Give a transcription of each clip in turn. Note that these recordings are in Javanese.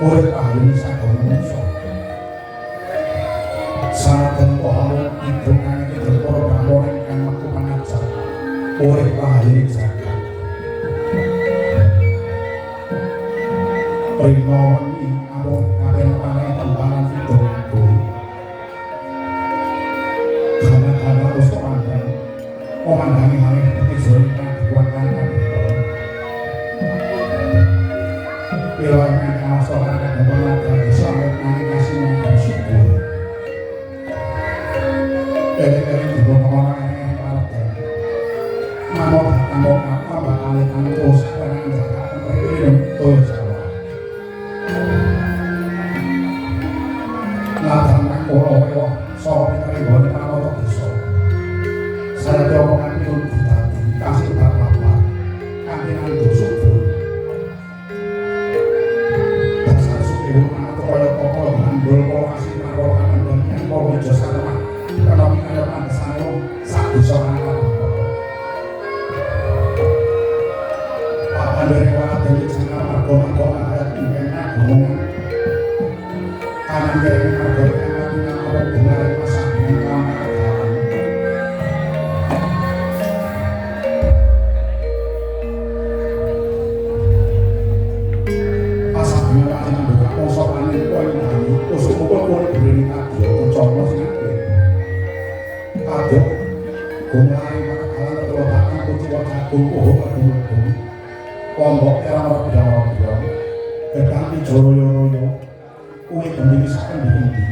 urip ahli saking manungsa. Saten pohon ibu kang kidul para brahmana ingkang metu panajab urip ahli jagat. Rina wengi amung kaken paneh tembalan vidung aku. Kana-kana wis wonten omandangi malih putih kang dikuwatan kabeh. Pira ingkang kasoran kadang kala sampe nang kasih nang syukur. Dari dibon orang yang partai mau datang apa bakal terus karena jaga pemimpin tuh Jawa latang nang kono soal peribon kalau bisa saya omongan itu kasih bapak kangenan dosukur dasar suku atau kaya pokok mandul kasih narokan dan yang mau jasa kalau kita pantesan satu soal apa dari wala dari sana margo ayat ini ngomong kanan dari margo yang orang benar masa ini lama pasangnya aja buka posokan ini kau ini usuk kau beri tadi contoh sih ada kumai makanan terletakkan kucing jagung pohon kelompok orang bilang tetapi joro-joro kue kembali sakan dihenti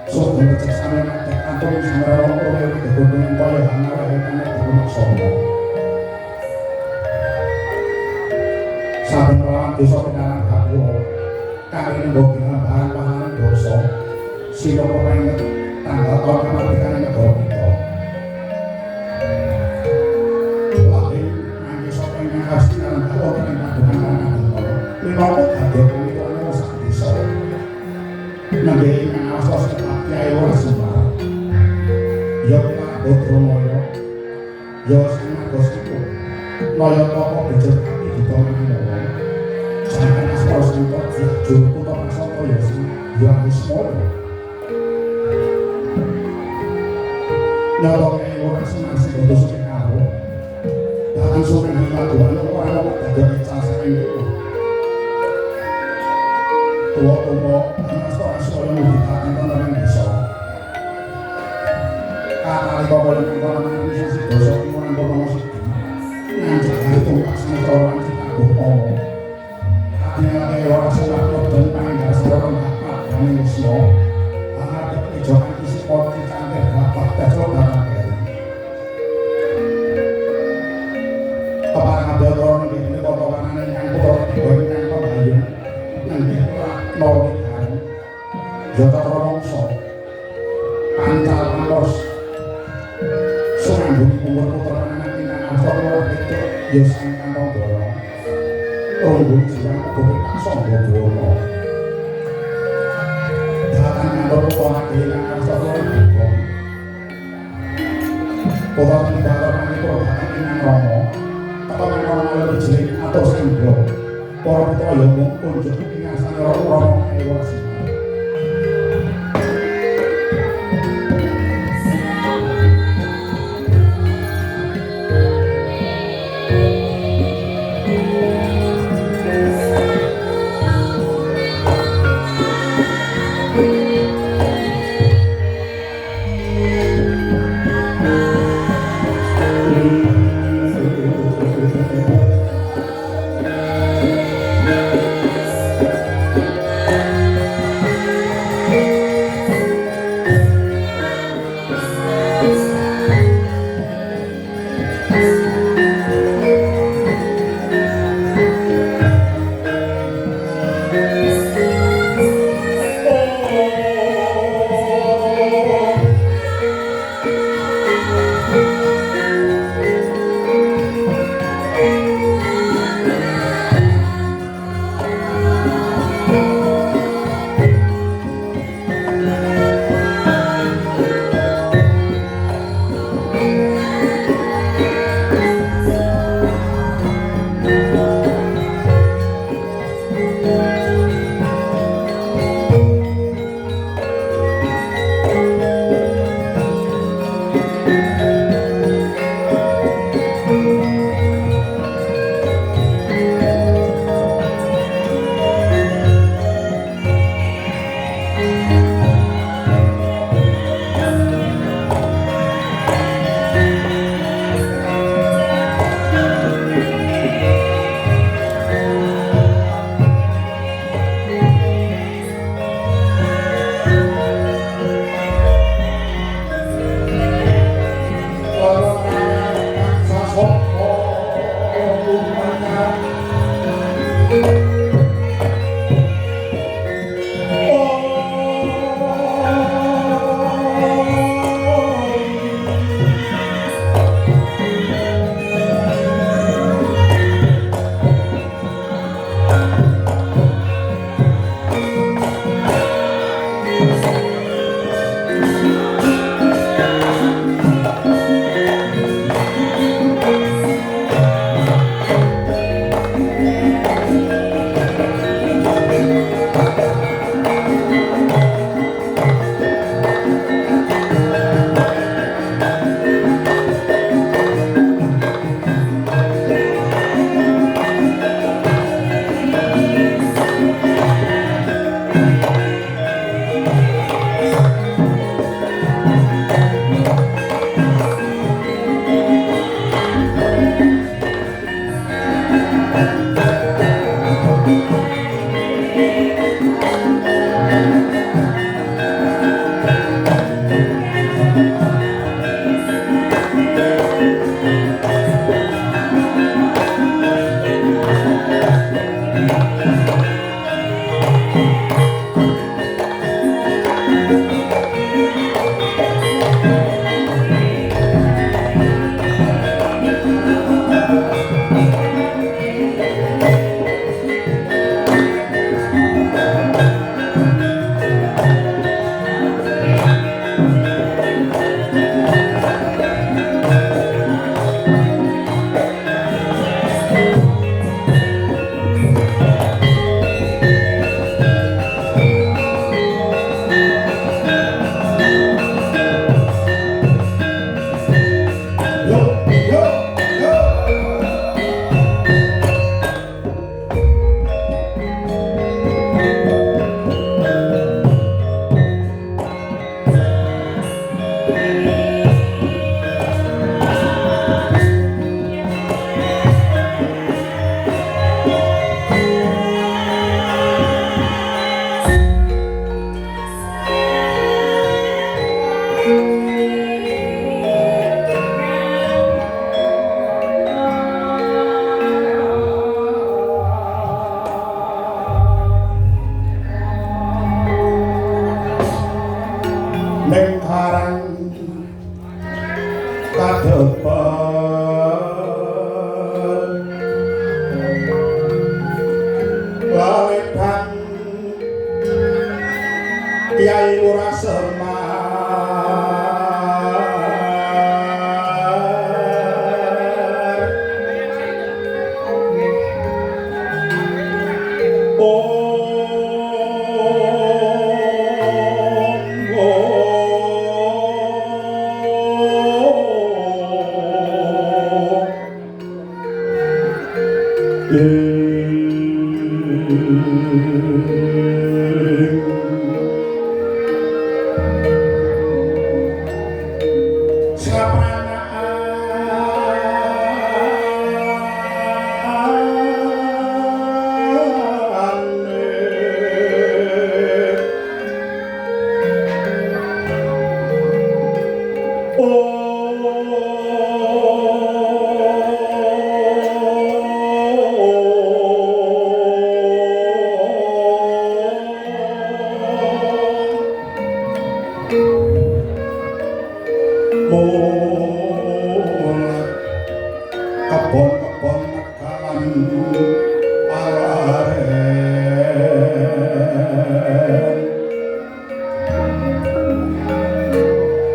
so bercek sama nanti kantor sama orang yang berhubungan kaya hanya karena berhubungan sombong saben orang desa penangan hati kali ini dengan bahan-bahan dosa sila pengen tanggal tahun kemerdekaan negara kita lahir nanti sopeng yang harus dalam kalau dengan kandungan anak-anak lima ada pemikirannya usah bisa nanti yang asal setelah kiai orang sembar ya kita bodromoyo ya sama gosipu loyo toko bejer kaki di tangan ngomong jangan asal sentot ya jurku tak asal toyo sih ya harus moyo nyolong yang orang senang-senang itu suka karo bahkan suka dengan Tuhan orang ada bicara itu tua-tua soal-soal yang dikatakan tentang bisa kata kalau orang bisa sih dosa orang musik yang jaga itu nggak sama orang kita bohong katanya orang senang dan pengen dasar orang dapat dan ini semua ada kejokan isi pot kita dapat betul dapat apa ada orang di sini potongan yang kotor digoreng yang pembayun nanti nol kan jatah orang sok pancal malos sungguh umur potongan nanti nang asal orang itu biasa kantong dorong tunggu jiran kopi langsung bobo datang yang potongan di nang asal orang itu potongan di dalam ini potongan di nang romo orang lebih jelek atau sembroh orang itu yang mengunjuk ingasan orang-orang hewan ning karang kadepan lawetan Kyai Lurah Semar kebon-kebon negalan alaren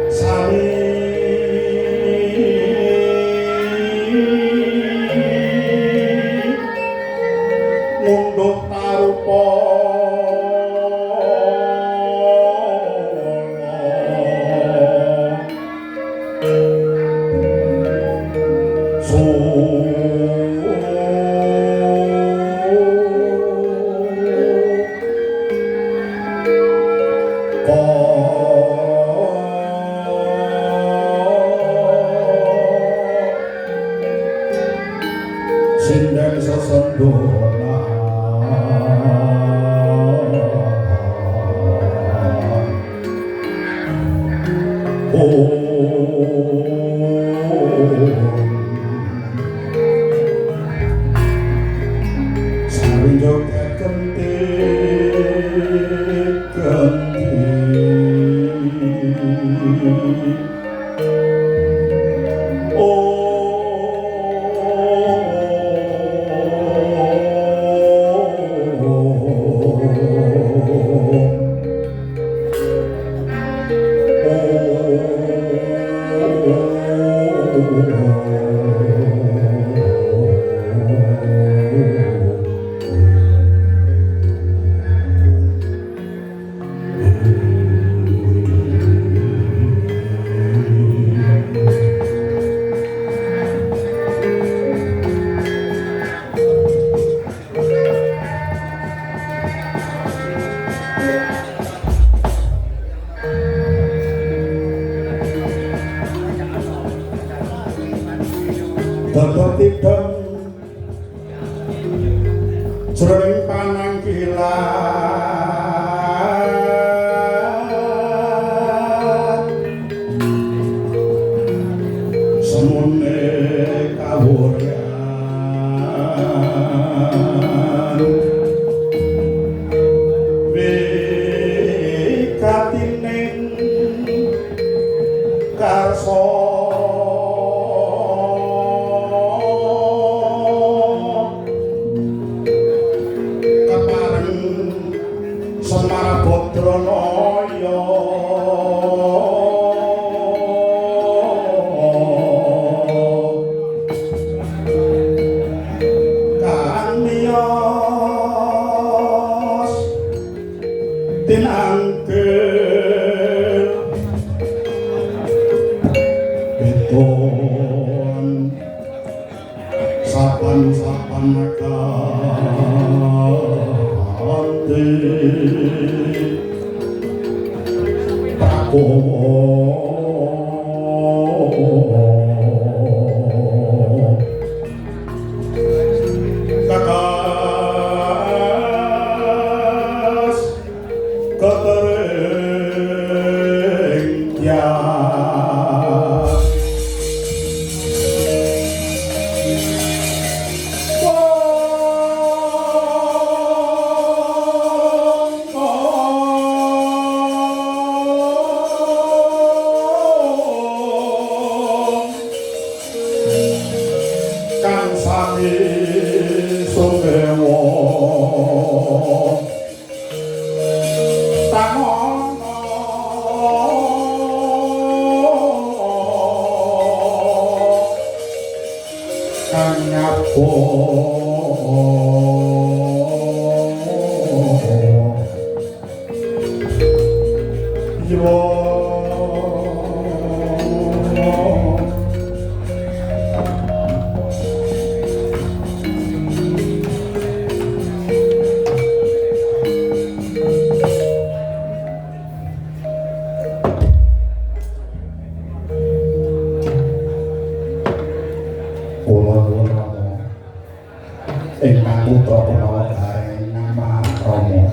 sami ngundhuh parupa Sindang sesendona sari joget tideng jroning panangkilan semune kawuryan wigatining karsa Semarabodranoyo kang miyos tinangkel beton sapan-sapan kakas ketereng ya Ingkang putra punawa gareng nama Rama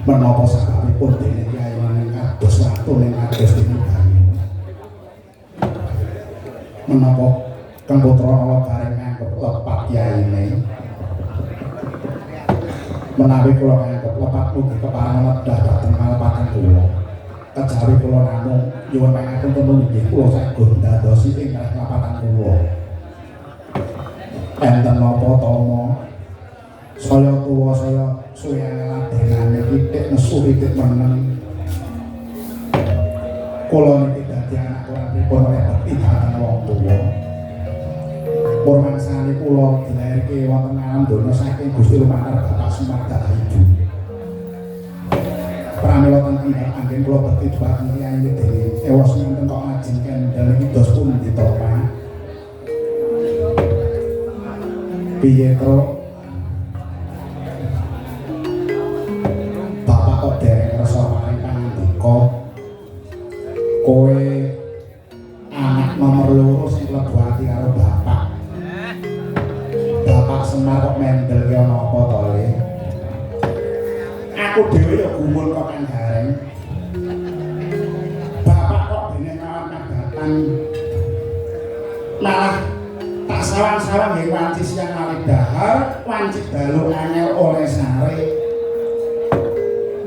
menapa sakabehipun dene Kyai ing kados watu ing kados dinibani menapa kang putra punawa gareng nganggep lepat yaine menawi kula nganggep lepat mugi kepareng medhah dhateng kalepatan kula kejawi kula namung nyuwun pangapunten tenun inggih kula sagung dadosi ing kalepatan kula enten napa tama saya tuwa saya suwene ladenane titik nesu titik meneng kula niki dadi anak ora pripun repot dhateng wong tuwa purmangsane kula dilairke wonten alam donya saking Gusti Lumantar Bapak Semar Dahayu pramila ten tindhak anggen kula bekti dhumateng Kyai Dewi ewas nenten kok ngajeng kendel iki dos pun ditopa piye to Bapak kok dereng rasa paring pangandika kowe anak nomor loro sing klebu ati karo Bapak Semar kok mendel ki ana apa to Le aku dhewe ya gumun kok kan gareng Bapak kok dene mawon kadatan malah tak sawang-sawang nggih wanci siang malih dahar wanci dalu angel oleh sare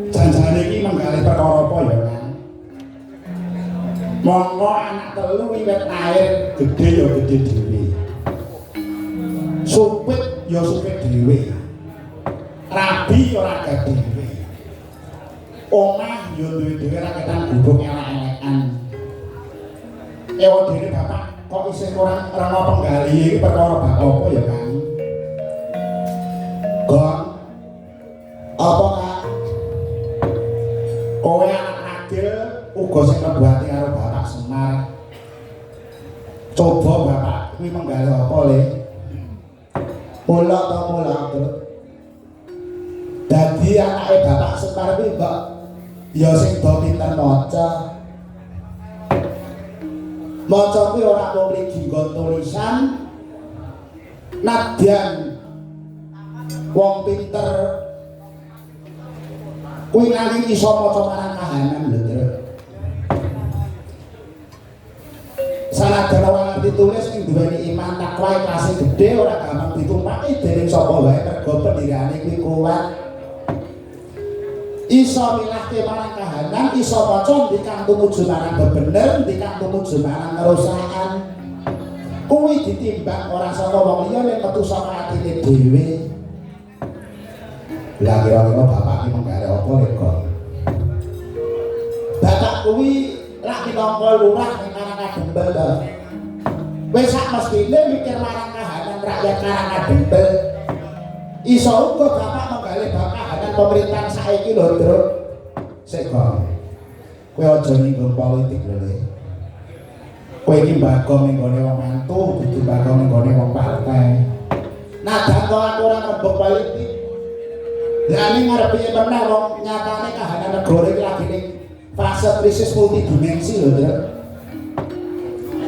janjane iki menggalih perkara apa ya kan monggo anak telu wiwit lair gedhe ya gedhe dhewe supit ya supit dhewe rabi ya raga dhewe omah ya duwe dhewe raketan gubuk elek-elekan ewa dene bapak kok isih kurang rana penggali iki perkara bab apa ya Kang? Gong apa Kang? Kowe anak adil uga sing mlebu ati karo Bapak Semar. Coba Bapak kuwi menggali apa Le? Mula to mula to. Dadi anake Bapak Semar kuwi kok ya sing do pinter maca. Maca kuwi ora mung mligi nggon tulisan nadyan wong pinter kuwi ngali iso maca marang kahanan lho Tru sanadyan ora ngerti tulis ning duweni iman takwa ikhlas gedhe ora gampang ditumpaki dening sapa wae mergo pendirane kuwi kuat iso milahke marang kahanan iso maca ndikang tumuju marang bebener ndikang tumuju marang kerusakan kuwi ditimbang ora saka wong liya nek metu saka atine dhewe lah kira-kira bapak iki menggare apa lek kok bapak kuwi lak minangka lurah ning Karangdembel to wis sak mestine mikir marang kahanan rakyat Karangdembel iso uga bapak menggale bab kahanan pemerintahan saiki lho Tru sik kok kowe aja nyinggung politik lho Le kowe iki mbagong ning gone wong mantu dudu mbagong ning gone wong partai nadang kok aku ora rembug politik lah ning ngarep piye meneh wong nyatane kahanan negara iki lagi ning fase krisis multidimensi lho Tru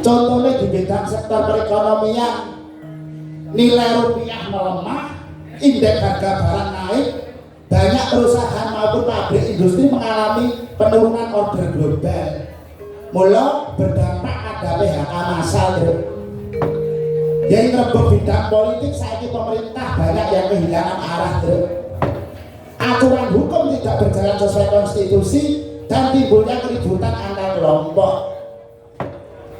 contohnya di bidang sektor perekonomian nilai rupiah melemah indeks harga barang naik banyak perusahaan maupun pabrik industri mengalami penurunan order global mula berdampak ada PHK massal yang rebut bidang politik saat ini pemerintah banyak yang kehilangan arah aturan hukum tidak berjalan sesuai konstitusi dan timbulnya keributan antar kelompok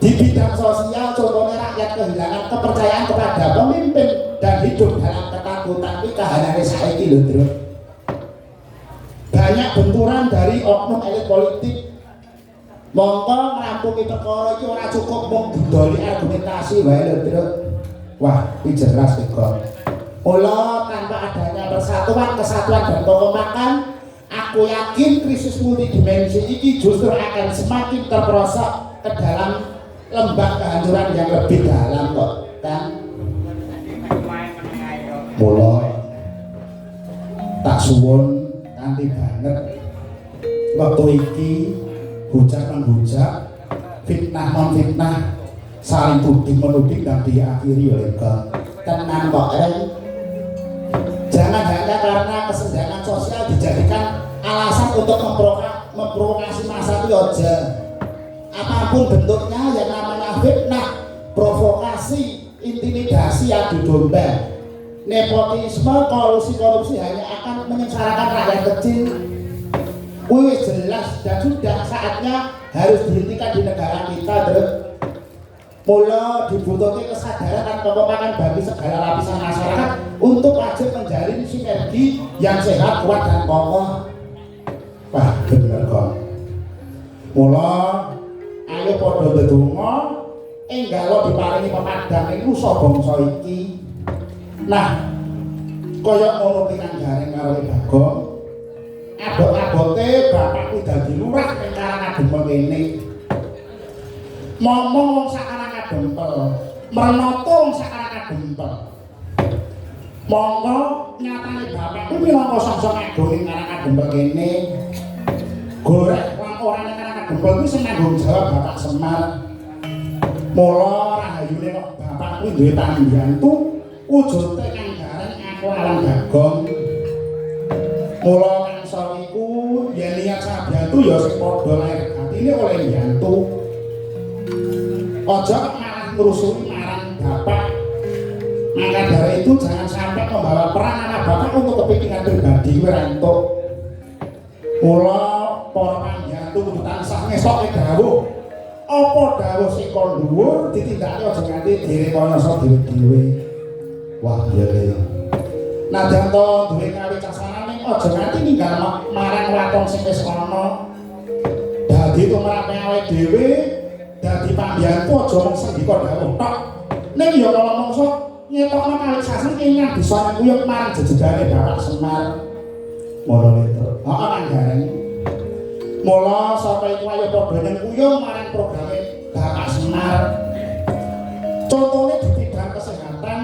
di bidang sosial contohnya rakyat kehilangan kepercayaan kepada pemimpin dan hidup dalam ketakutan ini kahanane saiki lho Tru banyak benturan dari oknum elit politik mongko ngrampungi perkara iki ora cukup mung didoli argumentasi wae lho Tru Wah, ini jelas Kong. Mula tanpa adanya persatuan, kesatuan dan kekompakan, aku yakin krisis multidimensi ini justru akan semakin terperosok ke dalam lembah kehancuran yang lebih dalam kok, kan? Mula tak suwun kanthi banget waktu iki hujat menghujat, fitnah non fitnah, saling tuding menuding dan diakhiri oleh tenang kok jangan hanya karena kesenjangan sosial dijadikan alasan untuk memprovokasi massa itu aja. Apapun bentuknya yang namanya fitnah, provokasi, intimidasi, adu domba, nepotisme, korupsi hanya akan menyengsarakan rakyat kecil. Wih jelas dan sudah saatnya harus dihentikan di negara kita. Mula dibutuhkan kesadaran dan kekompakan bagi segala lapisan masyarakat untuk wajib menjalin sinergi yang sehat, kuat dan kokoh. Wah bener kok. Mula ayo padha ndedonga enggalo diparingi pemadang iku sapa bangsa iki. Nah, kaya ngono ki Kang Gareng karo Bagong. Abot-abote bapakku dadi lurah ning Karangagempel kene. Momong wong sak Karangagempel, mrenoto wong sak Karangagempel. Monggo nyatane bapakku minangka sosok agung ning Karangagempel kene. Golek wong ora ning Karangagempel kuwi sing nanggung jawab Bapak Semar. Mula rahayune kok bapakku duwe pambiyantu wujude Kang Gareng aku alang Bagong. Mula kangsor iku yen niat sabiyantu ya sing padha lair batine oleh mbiyantu. Ojo malah ngrusuni marang bapak. Maka dari itu jangan sampai membawa peran anak bapak untuk kepentingan pribadi kowe ra entuk. Mula para pambiyantu kudu tansah ngesokke dawuh. Apa dawuh sing kon dhuwur ditindakake aja nganti direkayasa dhewe-dhewe. Wah, iya. Nadyan to duwe kawicaksanan aja nganti ninggal marang waton sing wis ana. Dadi tumrape awake dhewe, dadi pambiyantu aja mung sendika dawuh tok. Ning ya kala mangsa ngetokno kawicaksanan ingkang bisa nyuyuk marang jejedane Bapak Semar. Mono itu. Heeh Kang Gareng. Mula sapa iku ayo padha nyuyuk marang programe Bapak Semar. Contone di bidang kesehatan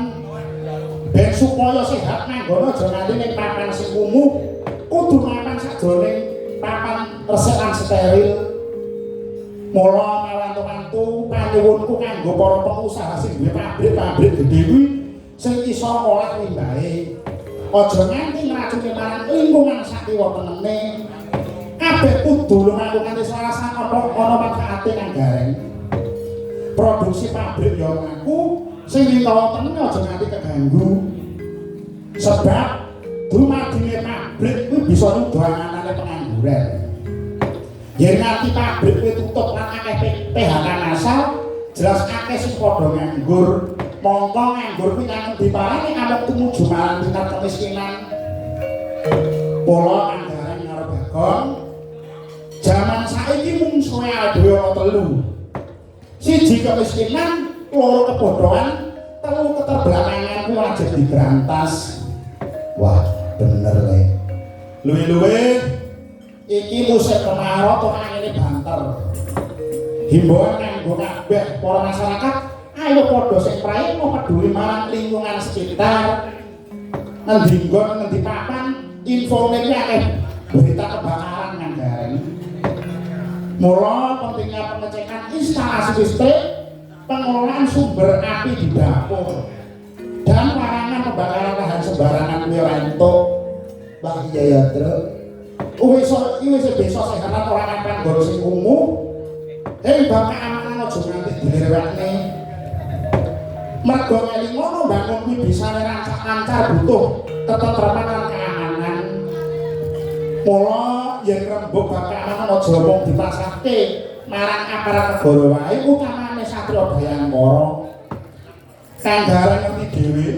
ben supaya sehat manggono aja nganti ning papan sing kumuh, kudu mapan sajroning papan resik lan steril. Mula mawantu-wantu panyuwunku kanggo para pengusaha sing duwe pabrik-pabrik gedhe kuwi sing iso ngolah limbahe. Aja nganti ngracuni marang lingkungan sakiwa tenene. Kabeh kudu lumaku kanthi selarasan ana manfaate Kang Gareng. Produksi pabrik ya ngaku sing ditawa tenan aja nganti keganggu. Sebab dumadine pabrik kuwi bisa nuduhanane pengangguran. Yen nganti pabrik kuwi tutup lan akeh PHK massal, jelas akeh sing padha nganggur. Mongko nganggur kuwi nang diparani amuk tumuju marang tingkat kemiskinan. Pola Kang Gareng karo Bagong. Zaman saiki mung soal dhewe ana telu. Siji kemiskinan, loro kebodohan, telu keterbelakangan kuwi wajib diberantas. Wah, bener le. Luwih-luwih iki musim kemarau to angine banter. Himbauan kanggo kabeh para masyarakat, ayo padha sing prayoga peduli marang lingkungan sekitar. Ngendi nggon ngendi papan infone iki akeh berita kebakaran Kang Gareng. Mula pentingnya pengecekan instalasi listrik, pengelolaan sumber api di dapur, dan larangan pembakaran lahan sembarangan kuwi ora entuk. Wah iya ya, Truk. Wis desa sehat ora kapan nggon sing kumuh. Bapak amanah aja nganti direwekne. Mergo ngeling ngono bangun kuwi bisa lancar butuh ketentraman lan keamanan. Mula yen rembug bapak amanah aja mung dipasrahke marang aparat negara wae, utamane Satrio Bayangkara. Kang Gareng ngerti dhewe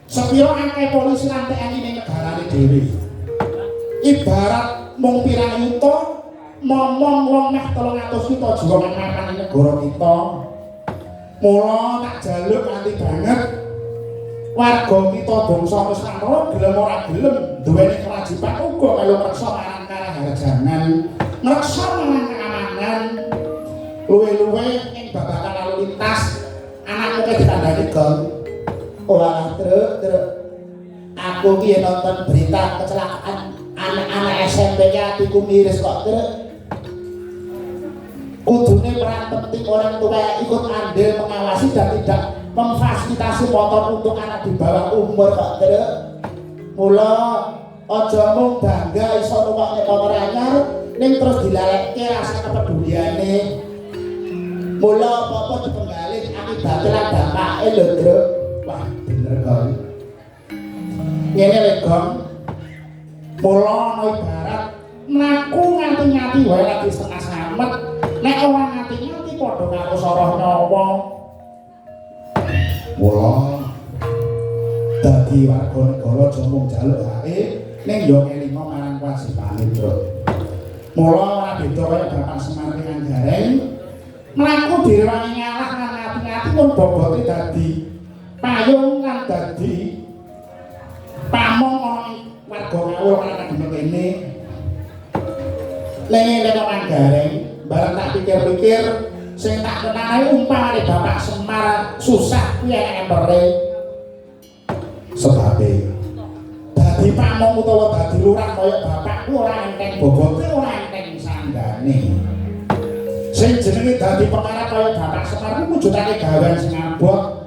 sepiro akeh polisi lan TNI ning negarane dhewe. Ibarat mung pirang yuta momong wong meh 300 juta jiwa nang mapan negara kita. Mula tak jaluk kanthi banget warga kita bangsa Nusantara gelem ora gelem duweni kewajiban uga melu ngreksa marang karaharjanan, ngreksa marang keamanan. Luwe-luwe ing babagan lalu lintas anakmu ke ditandani gong. Wah, truk. Aku ki nonton berita kecelakaan anak-anak SMP-nya atiku miris kok, truk. Kudune peran penting orang tua ikut andil mengawasi dan tidak memfasilitasi motor untuk anak di bawah umur kok, truk. Mula aja mung bangga iso numpak motor anyar ning terus dilalekke rasa kepeduliane. Mula apa-apa dipenggalih akibatnya lan dampake lho, truk. Wah, bener kok. Ngene lho, Gong. Mula ana ibarat mlaku nganti-nganti wae lagi setengah samet. Nek ora nganti-nganti padha karo soroh nyawa. Mula dadi warga negara aja mung njaluk hake ning yo ngelingo marang kewajibane, Truk. Mula ora beda kaya Bapak Semar Manggareng mlaku direwangi ngalah lan ati-ati pun bobote dadi payung lan dadi pamong ana warga ngawul lan kene. Lene Manggareng bareng tak pikir-pikir sing tak kenane umpamane Bapak Semar susah kuwi empere. Sebabe dadi pamong utawa dadi lurah kaya bapak ku ora enteng bobote, ora enteng sanggane. Sing jenenge dadi pengarap kaya Bapak Semar ku mujudake gawean sing abot.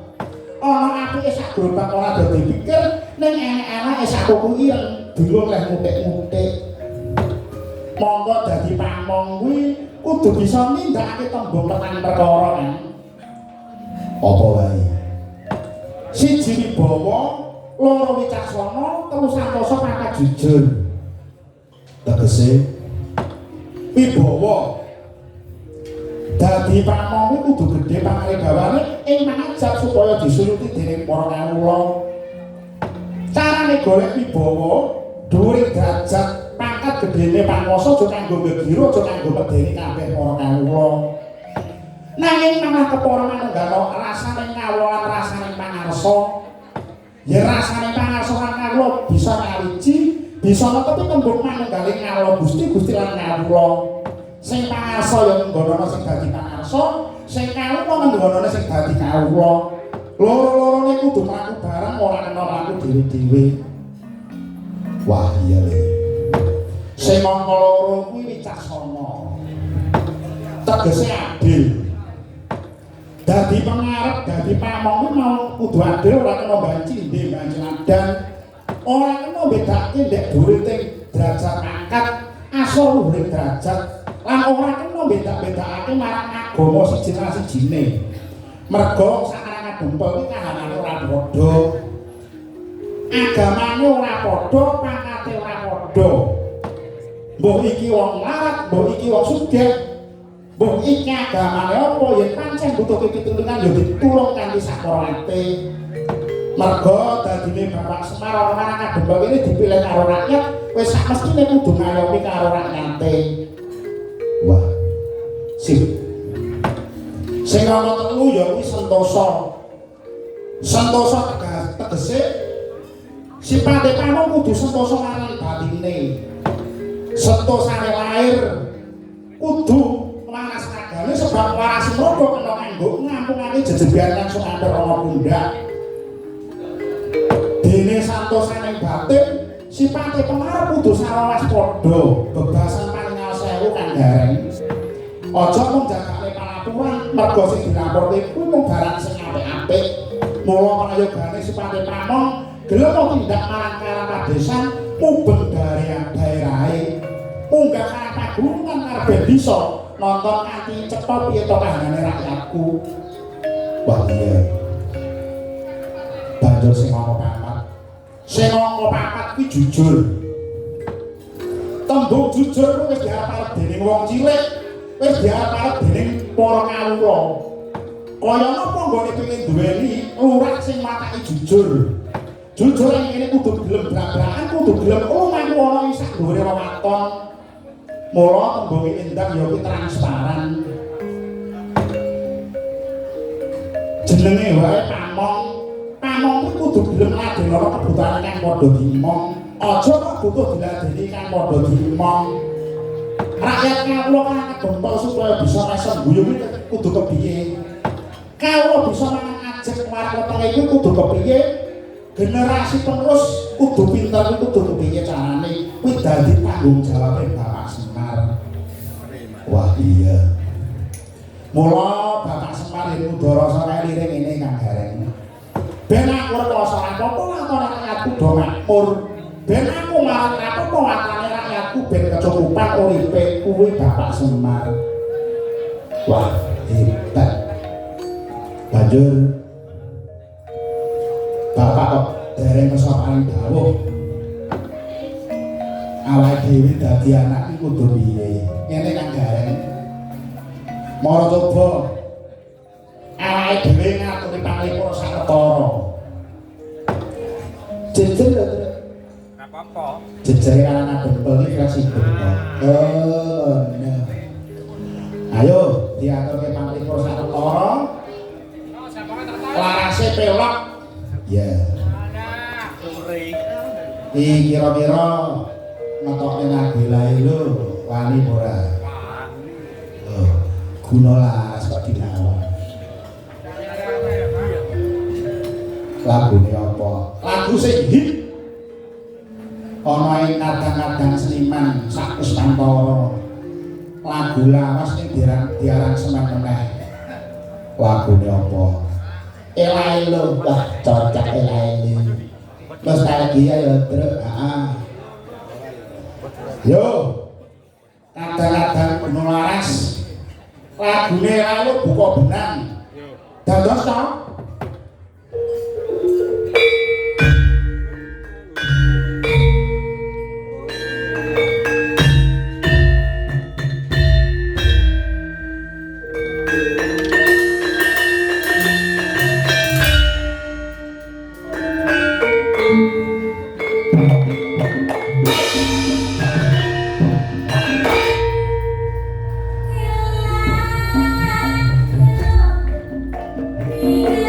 Ana apike sak gerobak ora dadi pikir, ning enek-eneke sak kuku ireng durung leh mutik-mutik. Monggo dadi pamong kuwi kudu bisa nindakake tembung tenan perkara kan. Apa wae. Siji wibawa, loro wicaksana, telu santosa, papat jujur. Tegese wibawa dadi pamong kudu gedhe pangaribawane ing mangajab supaya disuluti dening para kawula. Carane golek wibawa, dhuwure derajat, pangkat gedhene panguwasa aja kanggo ngegiru, aja kanggo medeni kabeh para kawula. Nanging malah kepara manunggal rasane ngawolan, rasane pangarsa. Ya rasane pangarsa lan kawula bisa ngawiji, bisa netepi tembung manunggaling kawula Gusti lan kawula. Sing pangarsa ya nggonana sing dadi pangarsa, sing kawula nggonana sing dadi kawula. Loro-lorone kudu mlaku bareng, ora kena mlaku dhewe-dhewe. Wah iya le. Sing mangka loro kuwi wicaksana. Tegese adil. Dadi pengarep, dadi pamong kuwi mau kudu adil, ora kena banci ndek banci adan. Ora kena bedake ndek dhuwure derajat pangkat, asal luhur derajat. Lan ora kena beda-bedakake marang agama siji lan sijine. Mergo sakarang dempel iki kahanane ora padha. Agamane ora padha, pangkate ora padha. Mbok iki wong larat, mbok iki wong sugih. Mbok iki agamane apa yen pancen butuh pitulungan ya ditulung kanthi sakurate. Mergo dadine Bapak Semar ora marang kadempel ini dipilih karo rakyat, wis sak mestine kudu ngayomi karo rakyate. Wah, sip. Sing ana telu ya kuwi sentosa. Sentosa tegese sipate pamong kudu sentosa marang batine. Sentosane lair kudu waras ragane sebab waras mrogo kena kanggo ngampungake jejeban langsung atur ana pundak. Dene santosane batin sipate pengarep kudu sarawas padha, bebasan paningal sewu Manggareng. Aja mung jagane panaturan mergo sing dilaporke kuwi mung barang sing apik-apik. Mula panayogane sipate pamong gelem tindak marang karapadesan mubeng daerahe. Munggah karapagunungan karepe bisa nonton ati cetha piye to kahanane rakyatku. Wah iya. Banjur sing ngomong papat. Sing ngomong papat kuwi jujur. Tembung jujur kuwi wis diarep dening wong cilik, wis diarep dening para kawula. Kaya napa nggone pengin duweni lurah sing matake jujur. Jujur ngene kudu gelem brabrakan, kudu gelem lumaku ana ing sak dhuwure wewaton. Mula tembunge endang ya kuwi transparan. Jenenge wae pamong. Pamong kuwi kudu gelem ngadeni ana kebutuhane kang padha dimong. Aja kok butuh diladeni kang padha dimong. Rakyat kawula kang kebentuk supaya bisa mesem guyu kudu kepiye? Kawula bisa mangan ajeg marang wetenge iku kudu kepiye? Generasi penerus kudu pinter kudu kepiye carane? Kuwi dadi tanggung jawabe Bapak Semar. Wah iya. Mula Bapak Semar ilmu Udara sampe liring ini Kang Gareng. Ben aku rekoso apa-apa lakone rakyatku do makmur. Ben aku marang apa-apa watane rakyatku ben kecukupan uripe kuwi Bapak Semar. Wah, hebat. Banjur Bapak kok dereng kersa paling dawuh. Awake dhewe dadi anak iku kudu piye? Ngene Kang Gareng. Mara coba awake dhewe ngaturi panglipur saketara. Jejer lho, Tru. Apa-apa? Jejer anak dempel iki presiden. Oh, no. Ayo diaturke panglipur saketara. Larase pelok. Ya. Iki kira-kira ngetokne nagelae lho, wani ora? Oh, guna laras kok dilawan. Lagune apa? Lagu sing hit. Ana ing kadang-kadang seniman sak Nusantara. Lagu lawas ning diarang semen meneh. Lagune apa? Elae lho, wah cocok elae. Nostalgia ya, Tru. Heeh. Yo. Kadang-kadang gunung laras. Lagune lalu buka benang. Dados to? Yeah.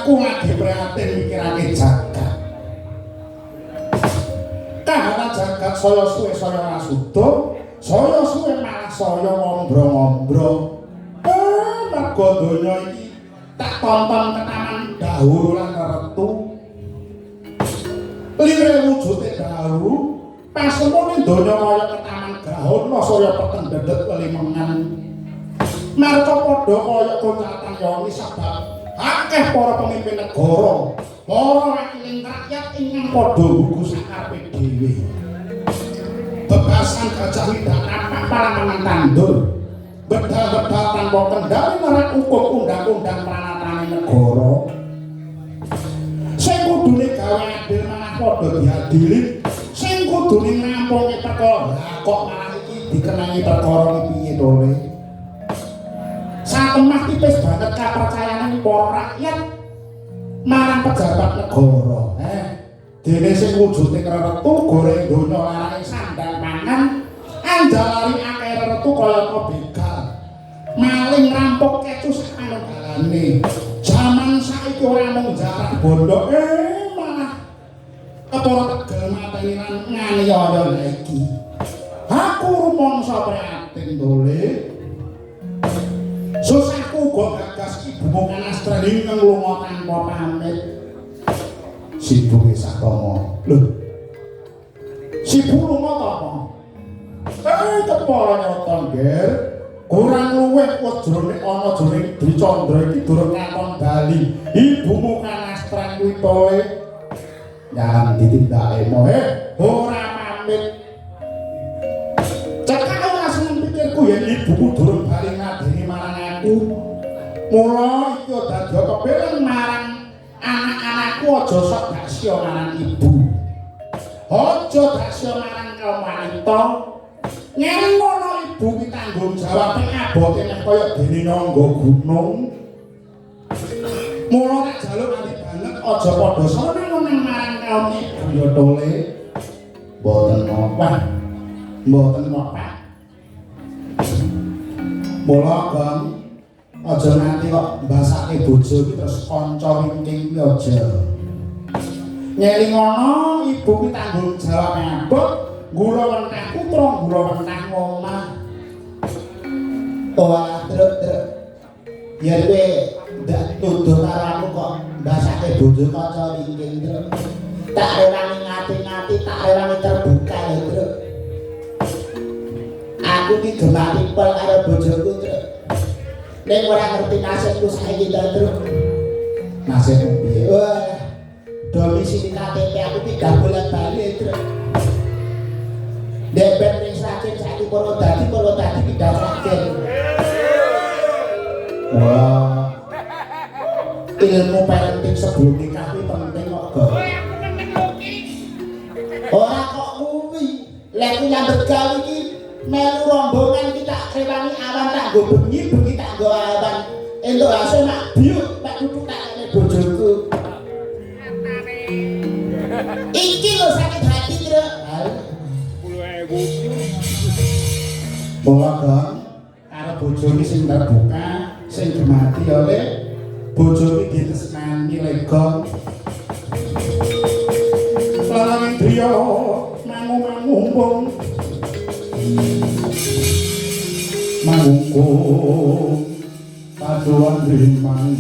aku lagi prihatin mikirake jagat. Kahanan jagat saya suwe saya ora sudo, saya suwe malah saya ngombro-ngombro. Mergo donya iki tak tonton ketaman dahulu lan retu. Lire wujude dahulu, pas semune donya kaya ketaman grahana saya peteng dedet lelimengan. Marca padha kaya koncatan yoni sebab akeh para pemimpin negara, para wakiling rakyat ingkang padha gugu sakarepe dhewe. Bebasan gajah tidak nampak palangan tandur. Bedal-bedal tanpa kendali marang hukum undang-undang pranatane negara. Sing kudune gawe adil malah padha diadili. Sing kudune ngampungi perkara, lah kok malah iki dikenangi perkara iki piye to le? Satemah tipis banget kapercayaan para rakyat marang pejabat negara. Dene sing wujude reretu goreng donya larane sandang pangan, andalari akeh reretu kaya begal. Maling rampok kecu sakano dalane. Jaman saiki ora mung jarak bondo, malah kepara tegel mateni lan nganiaya iki. Aku rumangsa prihatin dole. Susahku uga gagas ibumu kanastrani nang lunga tanpa pamit. Sibuke Satama. Lho. Sibu lunga ta apa? Kepala nyata nggih. Kurang luwih wajrone ana jroning Dwi Candra iki durung katon bali. Ibumu kanastran kuwi to le. Jangan ditindake mo ora pamit. Cekak ora seneng pikirku yen ibuku durung bali ngadeni marang aku. Mula iki dadi kepelan marang anak-anakku aja sok dasya marang ibu. Aja dasya marang kaum wanita. Yen ngono ibu ki tanggung jawab abote nek kaya dene nangga gunung. Mula tak jaluk nganti banget aja padha seneng marang kaum ibu ya tole. Mboten napa. Mboten napa. Mula Bang aja nganti kok mbasake bojo ki terus kanca wingking ki aja. Nyelingono ibu ki tanggung jawab abot. Gula wentah putra, gula wentah ngomah. Wah, truk-truk. Biar kowe ndak tuduh karo aku kok mbasake bojo kanca wingking, Truk. Tak rewangi ngati-ngati, tak rewangi terbuka ya, Truk. Aku ki gemar tipel karo bojoku, Truk. Nek ora ngerti nasibku saiki ta, Truk. Nasibmu piye? Wah, domisili KTP aku ki gak bolak-balik, Truk. Debet ning sakit saiki para dadi pindah sakit. Wah. Ilmu parenting sebelum nikah kuwi penting kok, Go. Ora kok kuwi. Lek nyambut gawe iki melu rombongan iki tak rewangi awan tak nggo bengi tak nggo awan. Entuk hasil mak biuk tak tutuk tak nek bojoku. Iki lho sakit hati, Truk. Mula Bang, karo bojo iki sing terbuka, sing gemati oleh bojo iki ditresnani lega. Larang driya mangung-mangung. Mangungkung paduan rimang.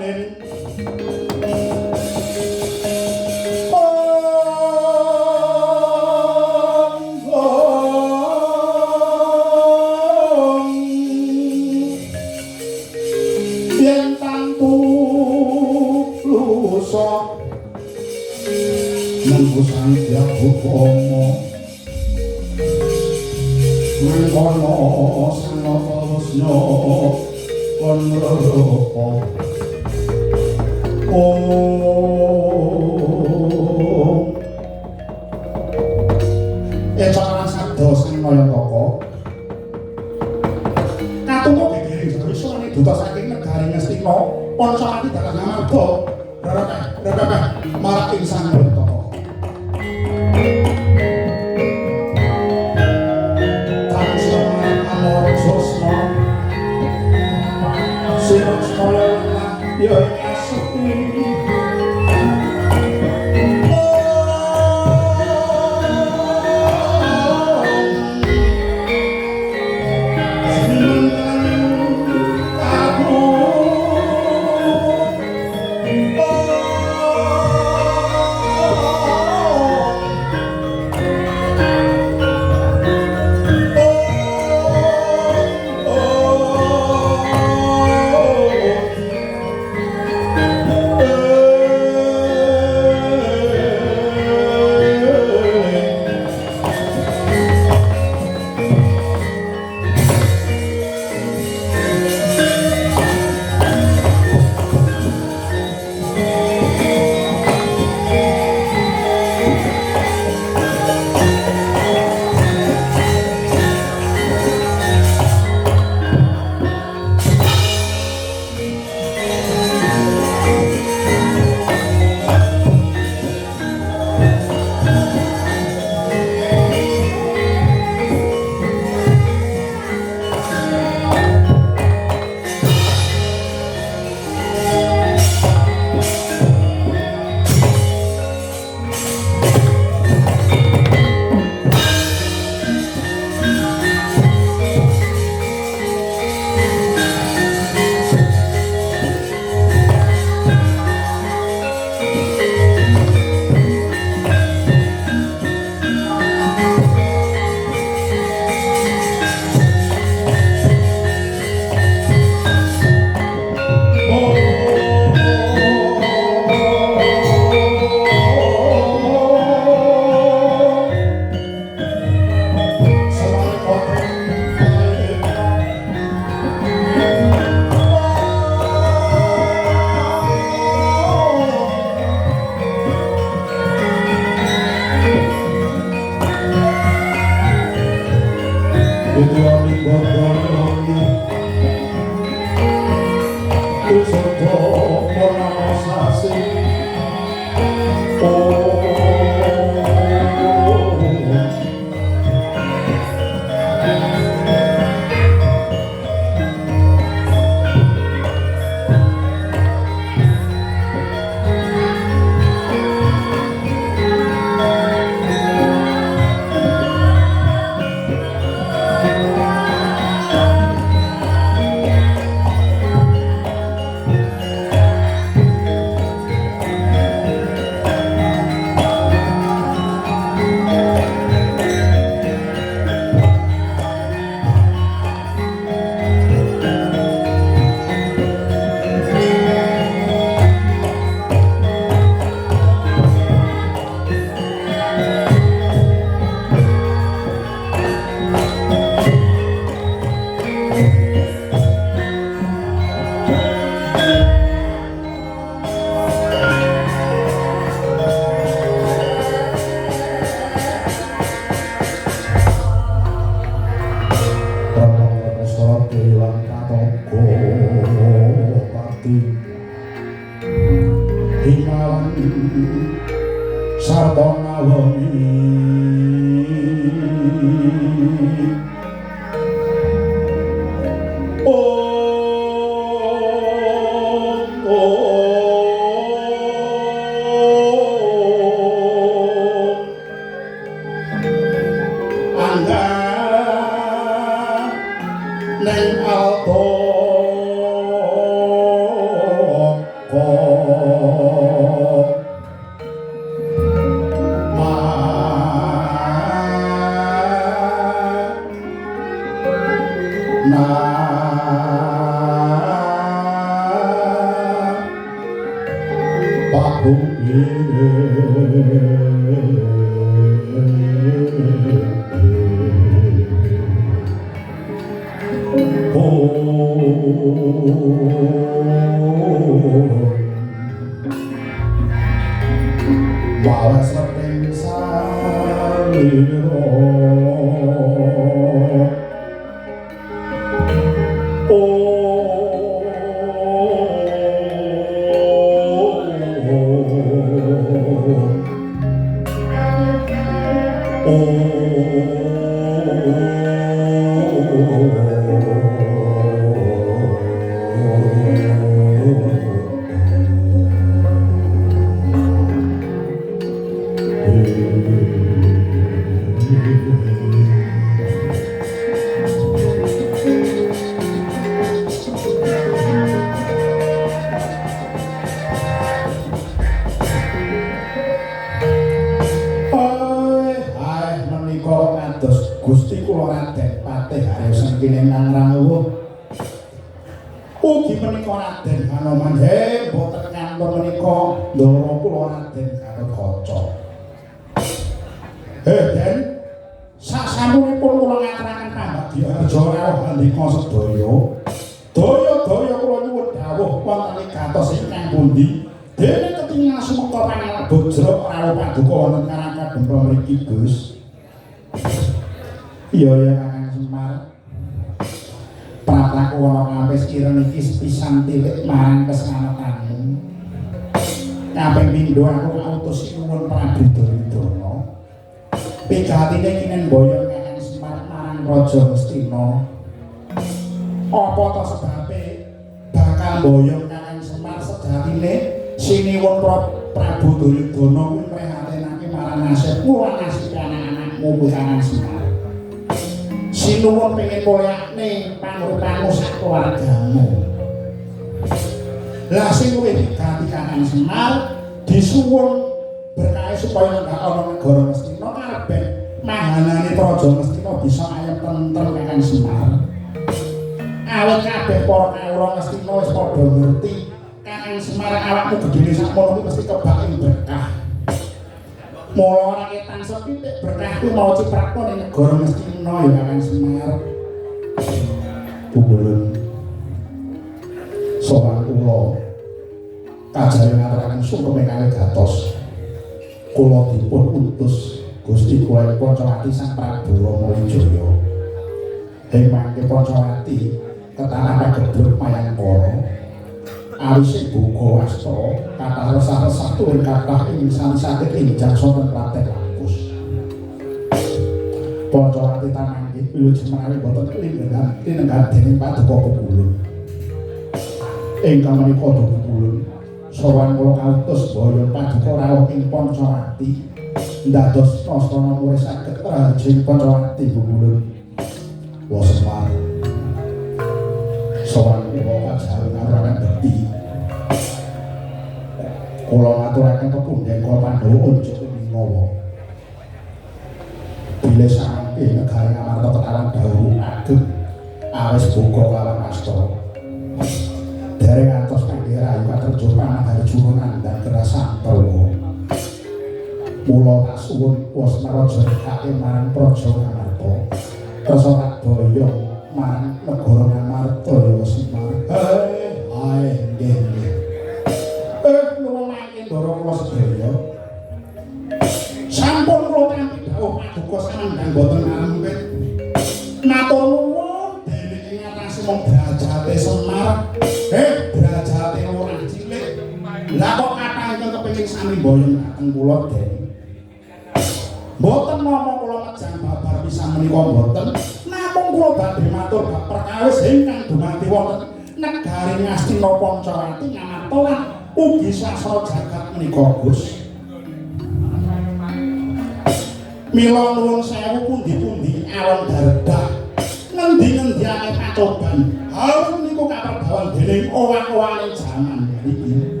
ngendi-ngendi akeh pacoban. Hal niku kaperdawan dening owah-owahe jaman iki.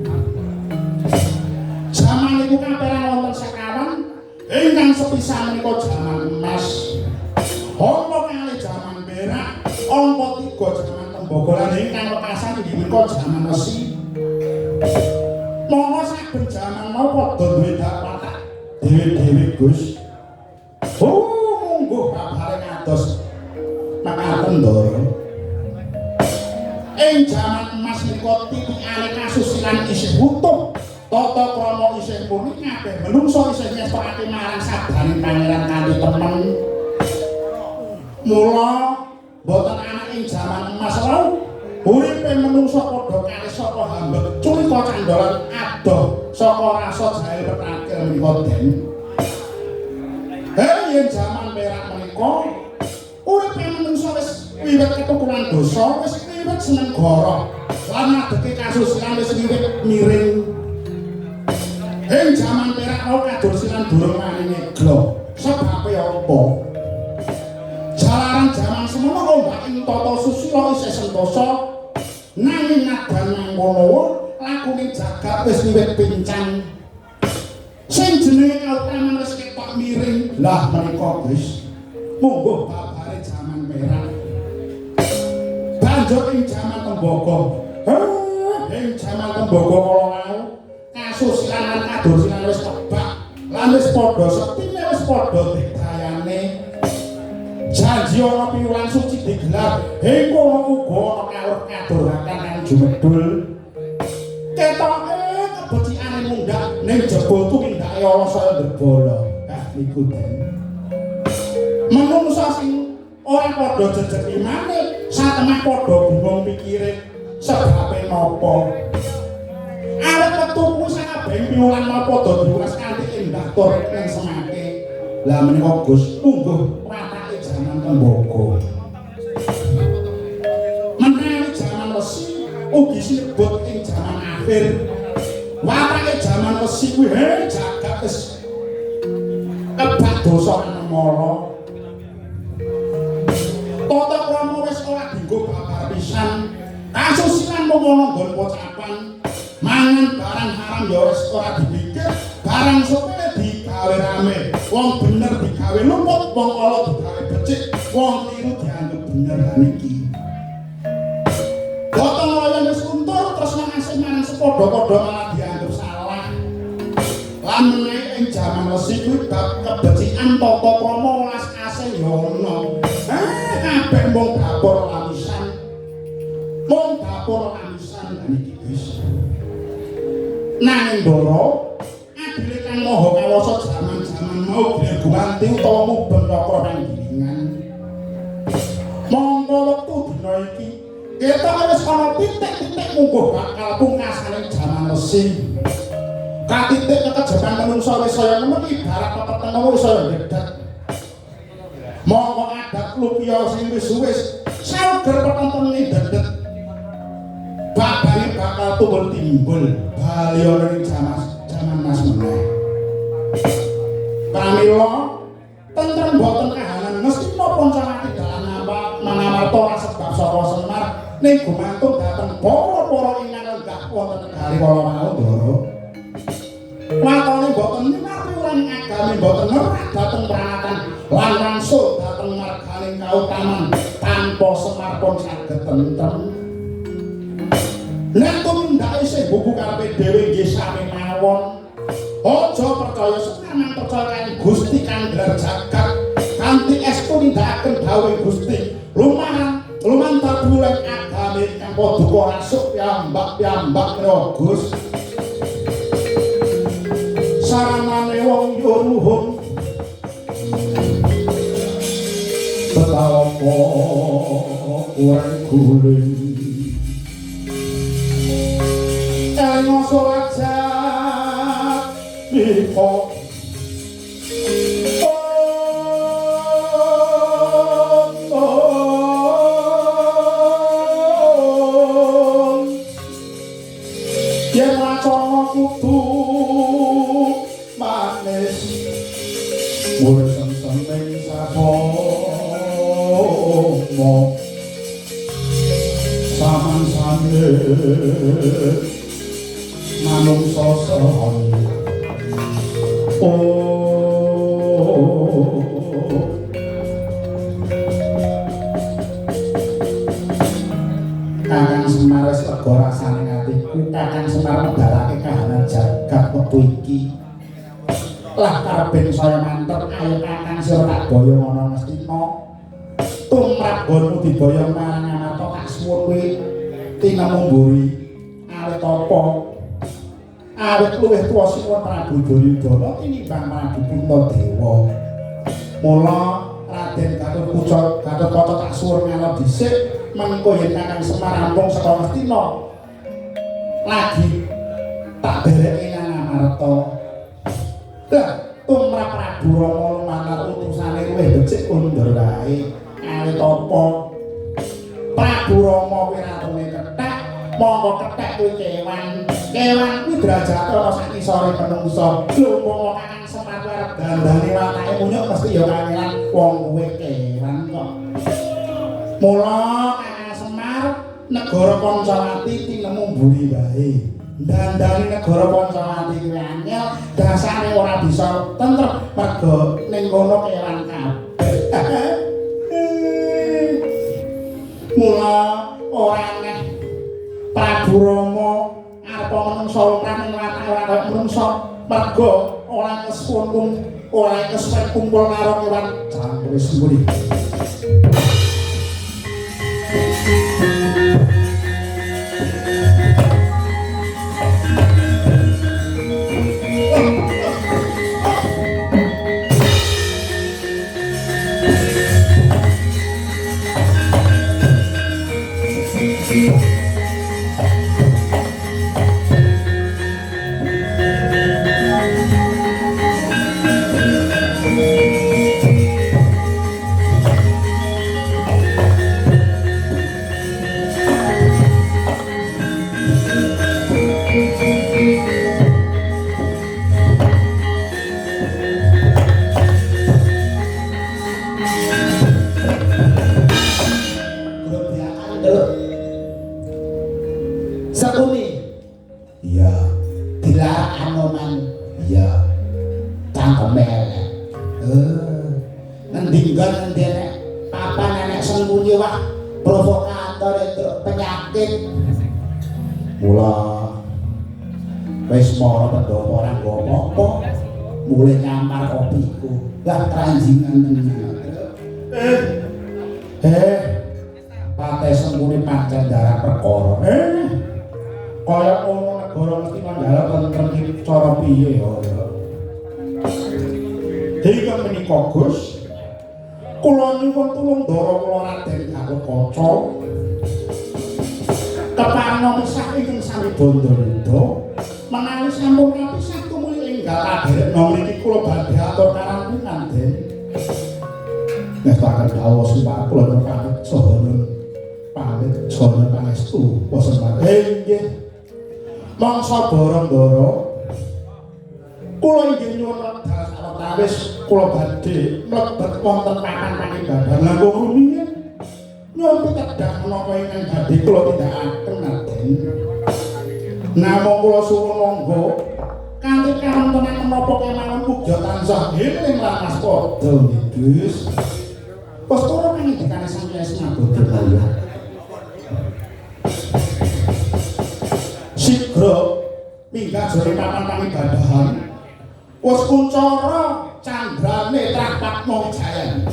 Jaman niku kaperang wonten sekawan ingkang sepisan menika jaman emas. Angka kalih jaman perak, angka 3 jaman tembaga lan ingkang wekasan inggih menika jaman wesi. Monggo saben jaman mau padha duwe watak dhewe-dhewe Gus. Monggo babare kados makaten ndara. Ing jaman emas menika titikane kasusilan isih utuh. Tata krama isih muni kabeh menungso isih ngestukake marang sabaning pangeran kanthi temen. Mula boten ana ing jaman emas wau uripe menungso padha kalih saka hambek culika candolan adoh saka rasa jahe petakil menika den. Yen jaman perak menika uripe menungso wis wiwit ketukuran dosa, wis wiwit seneng goroh lan ngadeke kasusilan wis wiwit miring. Ing jaman perak mau kadosilan durung wani negla. Sebabe apa? Jalaran jaman semono ombak ing tata susila isih sentosa nanging nadan mangkono lakune jagat wis wiwit pincang. Sing jenenge kautaman wis ketok miring. Lah menika Gus, monggo babare jaman perak. Banjur ing jaman tembaga. Ing jaman tembaga kala wau kasusilan lan kadosilan wis tebak lan wis padha setine wis padha digayane. Janji ana piwulan suci digelar, ing kono uga ana kawruh kadurakan kang jumedhul. Ketoke kebecikane mundhak ning jebul tumindake ana saya ndrebala. Niku den. Manungsa sing ora padha jejeg imane, satemah padha bingung pikire sebabe napa. Arep metu kuwi sakabehing piwulan mau padha diulas kanthi endah tur ning semake. Lah menika Gus, mungguh watake jaman tembaga. Menawi jaman wesi ugi sinebut ing jaman akhir. Watake jaman wesi kuwi jagat wis kebak dosa nemara. Tata krama wis ora dienggo babar pisan. Kasusilan mung ana nggon pocapan. Mangan barang haram ya wis ora dipikir, barang sepele digawe rame. Wong bener digawe luput, wong ala digawe becik, wong kliru dianggep bener niki. Boten layan wis untur terus ngasih marang sepadha-padha malah dianggep salah. Lan menawi ing jaman wesi kuwi bab kebecikan tata krama welas asih ya ana. Kabeh mung dapur lamisan. Mung dapur lamisan niki Gus. Nanging ndara adile kang maha kawasa jaman-jaman mau biar gumanti utawa mubeng nyokro nang gilingan. Monggo wektu dina iki ketok wis ana titik-titik mungguh bakal pungkasaning jaman wesi. Katitik kekejaman manungsa wis saya nemen ibarat peteng wis saya ngedet. Monggo adat lupia sing wis sauger peteng dedet. Babane bakal tuwul timbul bali ana ing jaman mas meneh. Pramila tentrem boten kahanan mesti napa carane dalan manamarta ora sebab saka Semar ning gumantung dhateng para-para ingkang lenggah wonten negari kala mau ndara. Watone boten nyinarti lan agami boten nerak dhateng pranatan lan wangsul dhateng marganing kautaman tanpa Semar pun saged tentrem. Nek tumindake sing buku karepe dhewe nggih sami mawon. Aja percaya Semar percaya kali Gusti kang gelar jagat kanthi estu nindakaken dawuh Gusti. Lumantar bulan agami kang padha rasuk piyambak-piyambak menawa Gus. Saranane wong yo nuhun. Betapa urang guling. Elmo sowajak miko yen wacana kudu manis mulai semsem ning sapa manungsa sohon Kakang Semar wis lega rasane atiku Kakang Semar medalake kahanan jagat wektu iki lah karben saya mantep ayo Kakang sira tak boyong ana Ngastina tumrap gonmu diboyong marang Amarta tak suwun kowe tinemu mburi awit apa awit luwih tuwa sinuwun Prabu Duryudana tinimbang Prabu Puntadewa mula Raden Gatotkaca tak suwun ngalo dhisik mengko yen Kakang Semar rampung saka Ngastina lagi tak dereki nang Amarta lah tumrap Prabu Rama lumantar utusane luwih becik kundur wae awit apa Prabu Rama kuwi ratune kethek monggo kethek kuwi kewan kuwi derajate ana sak isore menungsa lho monggo Kakang Semar arep dandane watake munyuk mesti ya kangelan wong kuwi kewan kok mula Kakang Semar negara Pancawati tinemu mburi wae dandane negara Pancawati kuwi anyel dasare ora bisa tentrem mergo ning kono kewan kabeh mula ora aneh Prabu Rama arep menungsa umrah ning watake menungsa mergo ora kesuwen kumpul karo kewan campur semburi mulai nyampar kopiku lah tranjingan Pate Sembuni pancen darah perkara kaya ono negara mesti mandala tentrem iki cara piye ya Dewa menika Gus kula nyuwun tulung ndara kula Raden Gatotkaca kepareng misah ingkang sami Bandayuda menawi sampun kapisah Kaderek nom iki kula badhe atur karantunan Den. Nek tak dawuh sumpah kula pamit saha pangestu Semar. Nggih. Mangsa Barandara kula inggih nyuwun wedal sawetawis kula badhe mlebet wonten papan pangibadah langkung rumiyin. Nyuwun pitedah menapa ingkang badhe kula tindakaken Den. Namung kula suwun monggo kanthi karontonan menapa kemawon muga tansah eling lan waspada Gus. Postura pangidikane Sang Hyang Singabodha Sigra minggah jare papan pangibadahan wis kuncara candrane Trapatma Jayan.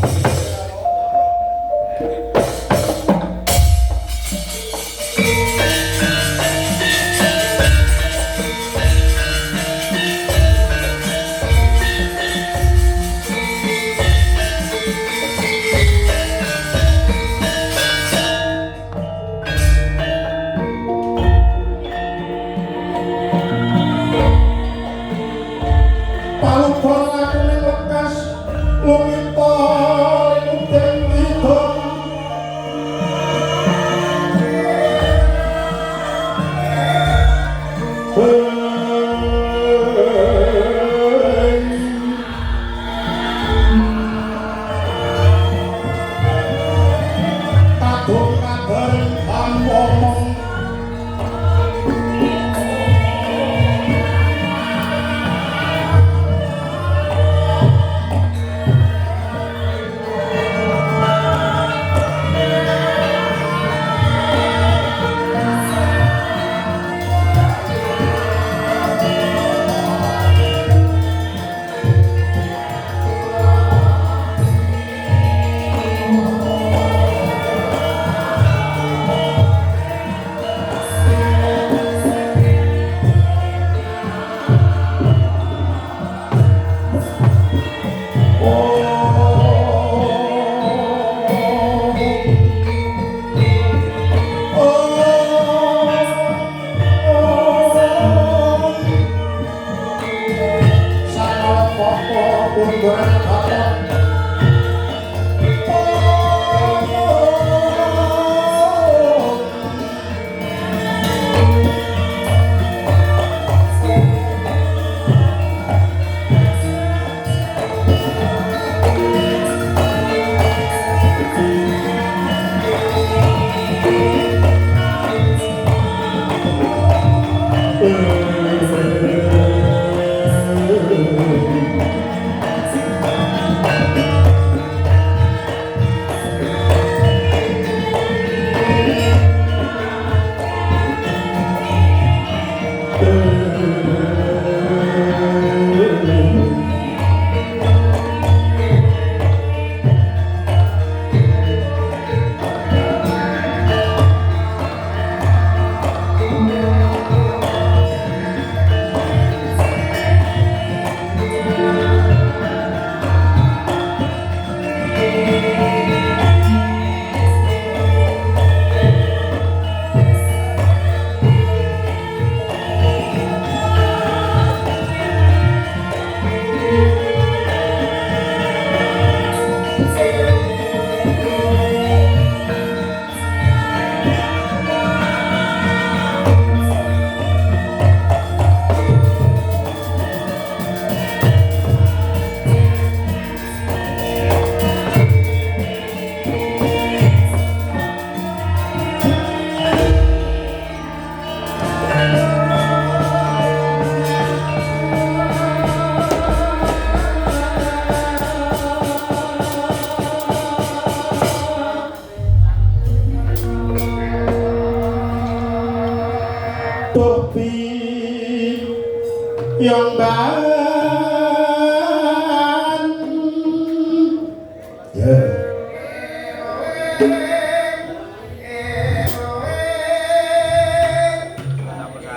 ya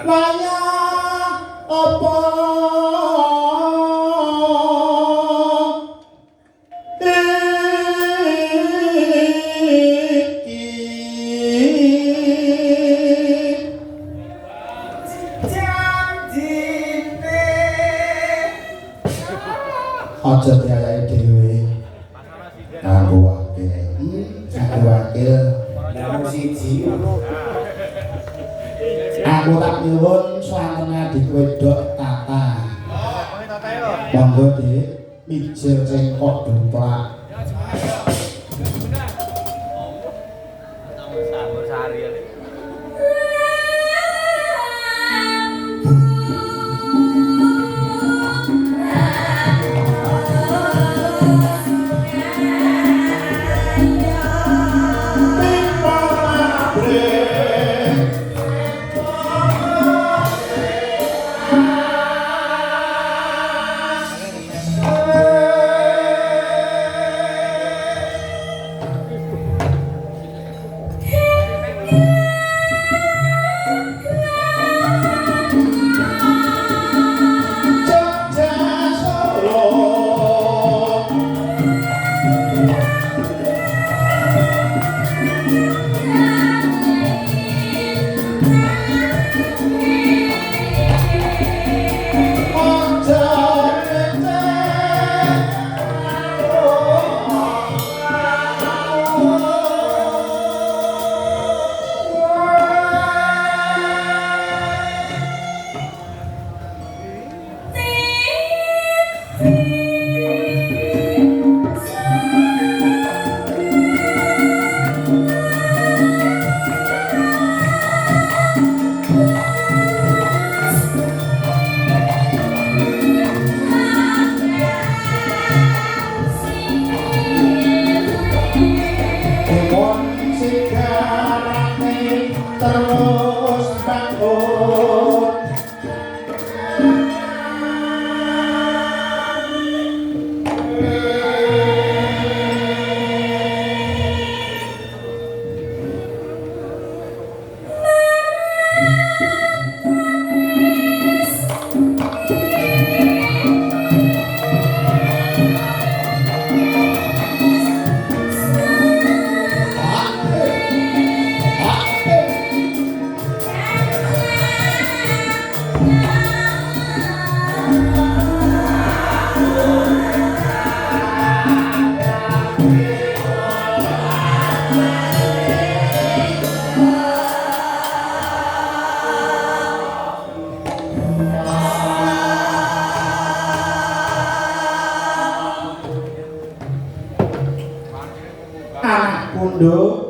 layak apa aja diayai dhewe nganggo wakil nomor siji aku tak nyuwun swanten adik wedok Tata monggo Dik mijil cengkok duplak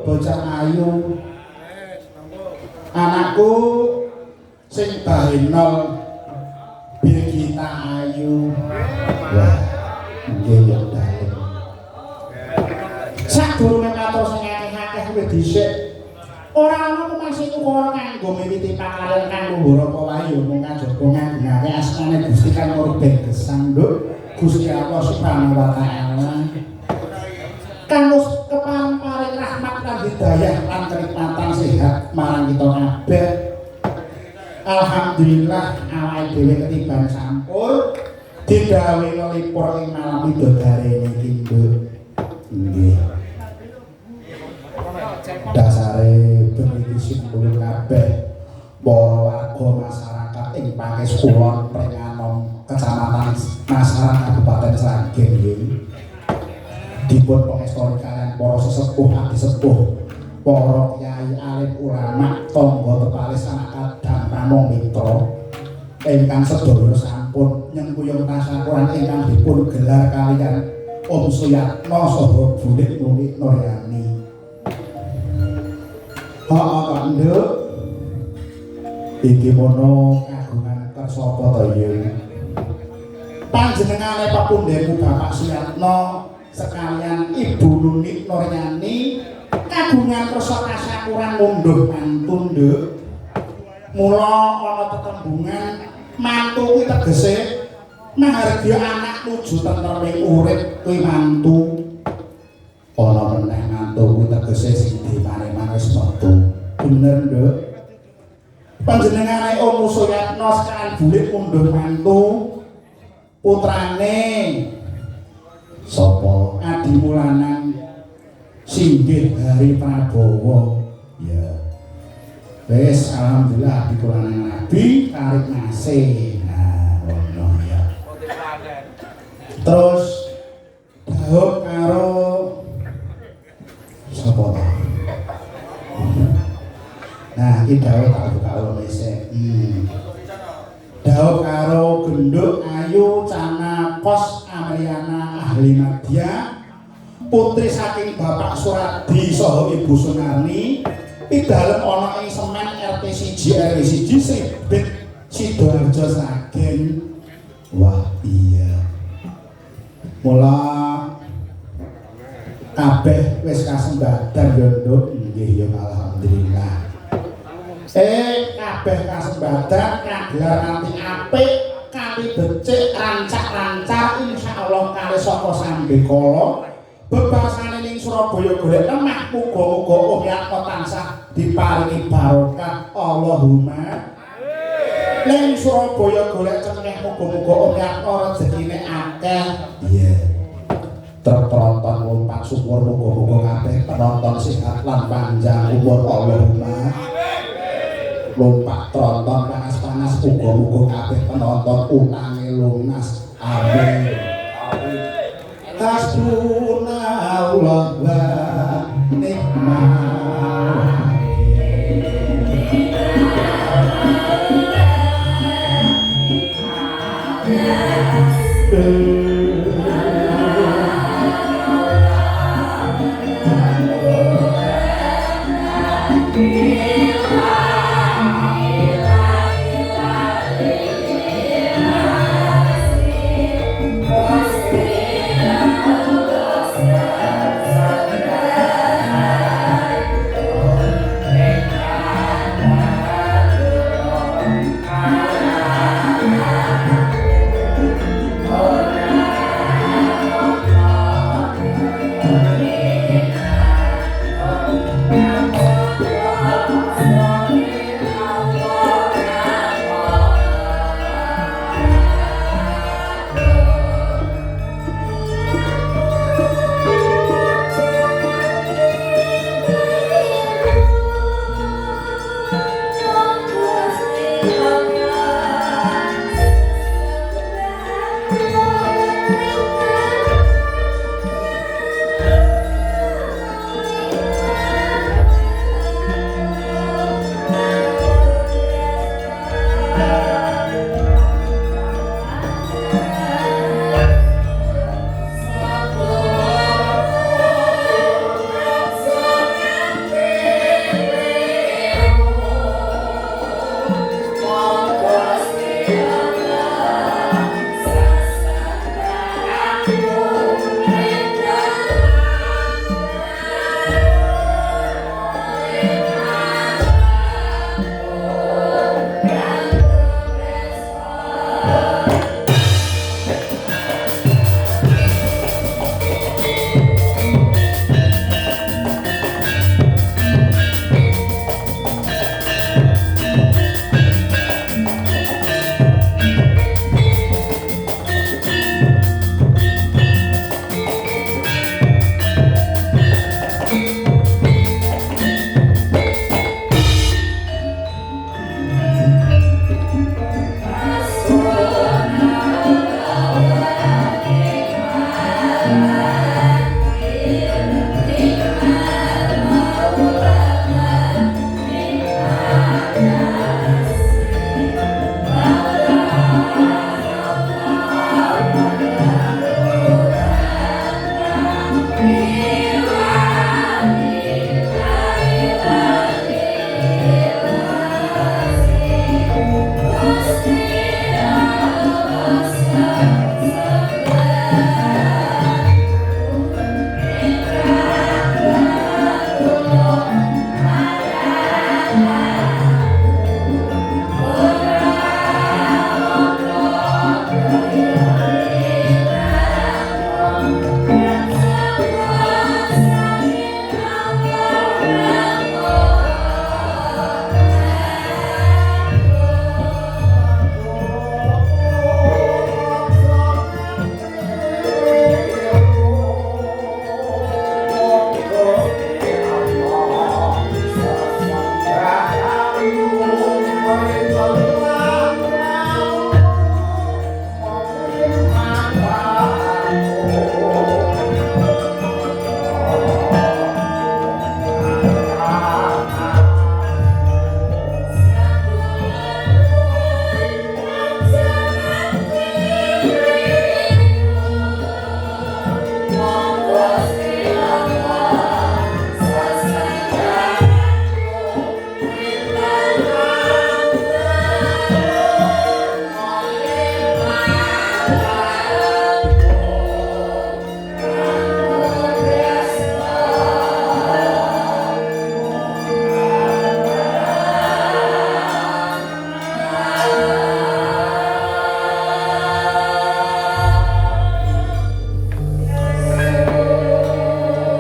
bocah ayu anakku sing bahenol Birgita Ayu wah nggih ya dalem sadurunge matur sing akeh-akeh wis dhisik ora ana masih ora kanggo miwiti pangalan kanggo Barapa Wahyu mung kajaba ngangge asmane Gusti Kang Murben gesang Nduk Gusti Allah Subhanahu wa taala kanggo keparing rahmat lan hidayah lan kenikmatan sehat marang kita kabeh. Alhamdulillah awake dhewe ketiban sampur digawe nglipur ing malam widodari niki Nduk. Nggih. Dasare beniki simpul kabeh para warga masyarakat ing Pakis Kulon Prenganom Kecamatan Masaran Kabupaten Sragen nggih. Dipun pangestoni kaliyan para sesepuh adi sepuh para kyai alim ulama tangga tepalis anak kadang pamong mitra ingkang sedaya sampun nyengkuyung tasyakuran ingkang dipun gelar kaliyan Om Suyatno saha Bulik Nulik Nuryani. Pak Nduk iki mono kagungan kersa apa to ya panjenengane pepundhenmu Bapak Suyatno sekalian Ibu Nunik Nuryani kagungan kersa tasyakuran mundhuh mantun Nduk. Mula ana tetembungan mantu kuwi tegese Mahargya anak nuju tentreming urip kuwi mantu. Ana meneh mantu kuwi tegese sing dimane-mane wis metu. Bener, Nduk. Panjenengane Om Suyatno sekan bulik mundhut mantu putrane sapa adimu lanang Singgih Hari Prabowo. Ya. Wis alhamdulillah dikurangane Nabi tarik nase. Nah, ngono ya. Terus dawuh karo sapa ta? Nah, iki dawuh tak buka wis. Dawuh karo Genduk Ayu Cana Kos Amriana Ahli Madya putri saking Bapak Suradi saha Ibu Sunarni pidalem ana ing Semen RT 1 RW 1 Sribit Sidoarjo Sragen. Wah iya. Mula kabeh wis kasembadan ya Nduk. Nggih ya alhamdulillah. Kabeh kasembadan kagelar kanthi apik kanthi becik rancak-rancak insyaallah kali saka sambekala bebasane ning Surabaya golek lemah muga-muga Umyatno tansah diparingi barokah Allahumma ning Surabaya golek ceneh muga-muga Umyatno rezekine akeh. Iya. Tertonton lompat syukur muga-muga kabeh penonton sehat lan panjang umur Allahumma. Lompat tronton panas-panas muga-muga kabeh penonton utange lunas. Amin. Hasbunallah wa ni'mal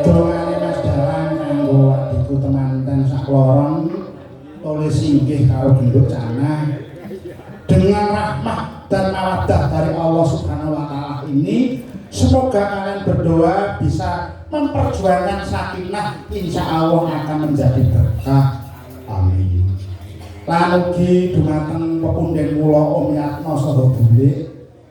Dongane Mas Dalang kanggo adikku temanten sakloron oleh singgih karo gendut Cana dengan rahmat dan mawaddah dari Allah Subhanahu wa taala ini. Semoga kalian berdoa bisa memperjuangkan sakinah, insya Allah akan menjadi berkah. Amin. Lan ugi dumateng pepunden kula Om Yatno saha Bule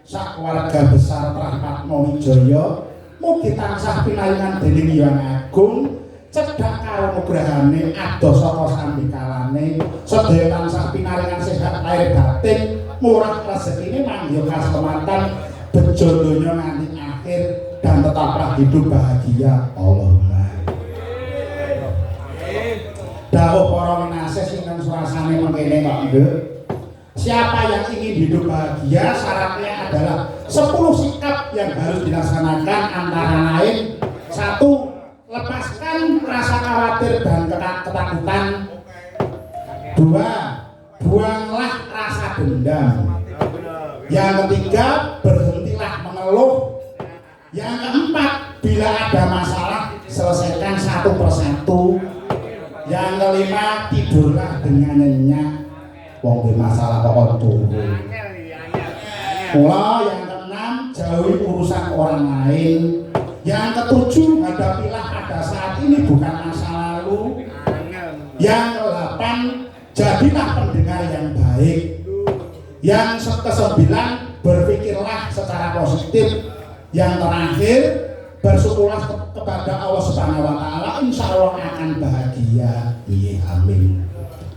sak keluarga besar Prapatno Wijaya mugi tansah pinaringan dening Hyang Agung cedhak kanugrahane adoh saka sambikalane sedaya tansah pinaringan sehat lahir batin murah rezekine mangya kasempatan bejo donya nganti akhir dan tetaplah hidup bahagia. Allahumma dawuh para winasih ingkang surasane mengkene kok Nduk. Siapa yang ingin hidup bahagia syaratnya adalah 10 sikap yang harus dilaksanakan, antara lain 1. Lepaskan rasa khawatir dan ketakutan. 2. Buanglah rasa dendam. Yang ketiga, berhentilah mengeluh. Yang keempat, bila ada masalah selesaikan satu persatu. Yang kelima, tidurlah dengan nyenyak. Wong masalah kok turun. Mula yang keenam, jauhi urusan orang lain. Yang ketujuh, hadapilah pada saat ini bukan masa lalu. Yang kedelapan, jadilah pendengar yang baik. Yang kesembilan, berpikirlah secara positif. Yang terakhir, bersyukurlah kepada Allah Subhanahu wa taala, insya Allah akan bahagia. Iya, amin.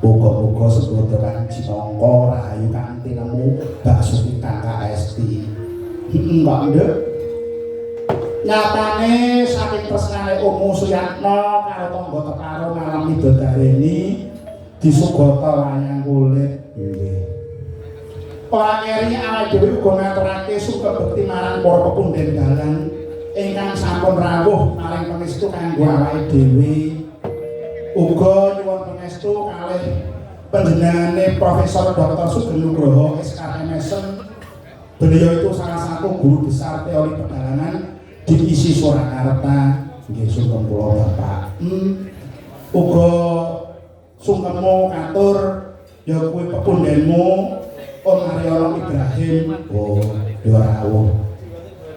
Muga-muga sedotan Cinangka rahayu kanthi nemu Basuki kang KST. Mbak Nduk. Nyatane saking tresnane Om Suyatno karo tangga teparo malam midodareni disugata wayang kulit. Nggih. Ora keri awake dhewe uga ngaturake sugeng bekti marang para pepunden dalan ingkang sampun rawuh maring pangestu kanggo awake dhewe. Uga nyuwun pangestu kalih panjenengane Profesor Dr. Sugeng Nugroho SKMSen. Beliau itu salah satu guru besar teori pedalangan di ISI Surakarta. Nggih sugeng kula Bapak. Uga sungkemmu katur ya kuwi pepundenmu Om Aryono Ibrahim. Oh, ya rawuh.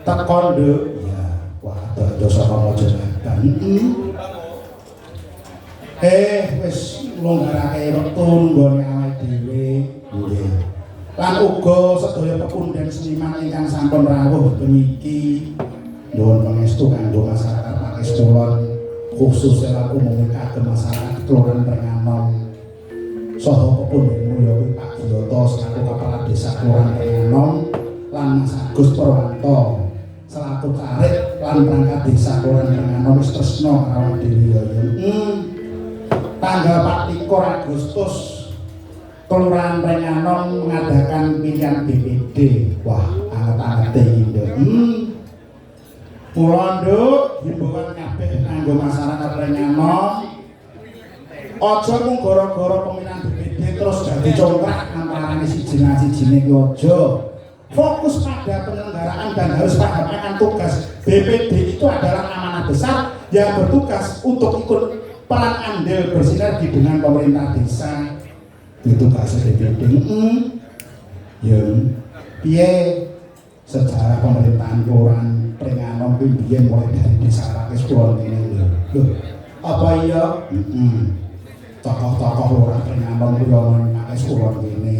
Tekon Nduk. Ya, wah dosa Mojokerto. Wis nglonggarake wektu nggone awake dhewe. Nggih. Lan uga sedaya pepunden seniman ingkang sampun rawuh puniki nyuwun pangestu kanggo masyarakat Pakis Kulon, khususnya laku umum kagem masyarakat Kelurahan Prenganom. Saha pepundenmu ya kuwi Pak Giyoto selaku Kepala Desa Kelurahan Prenganom lan Mas Agus Purwanto selaku Carik lan Perangkat Desa Kelurahan Prenganom wis tresna karo dhewe. Tanggal 24 Agustus Kelurahan Prenganom mengadakan pilihan BPD. Wah, anget-angete iki Nduk. Mula Nduk himbauan kabeh kanggo masyarakat Prenganom aja mung gara-gara pemilihan BPD terus dadi congkrak antarané siji lan sijine ki aja. Fokus pada penyelenggaraan dan harus paham akan tugas. BPD itu adalah amanah besar yang bertugas untuk ikut peran andil bersinergi dengan pemerintah desa. Itu bahasa BPD. Ya, piye sejarah pemerintahan Kelurahan Prenganom kuwi biyen mulai dari desa Pakis Kulon ini lho. Apa iya? Tokoh-tokoh Kelurahan Prenganom kuwi ana ning Pakis Kulon kene.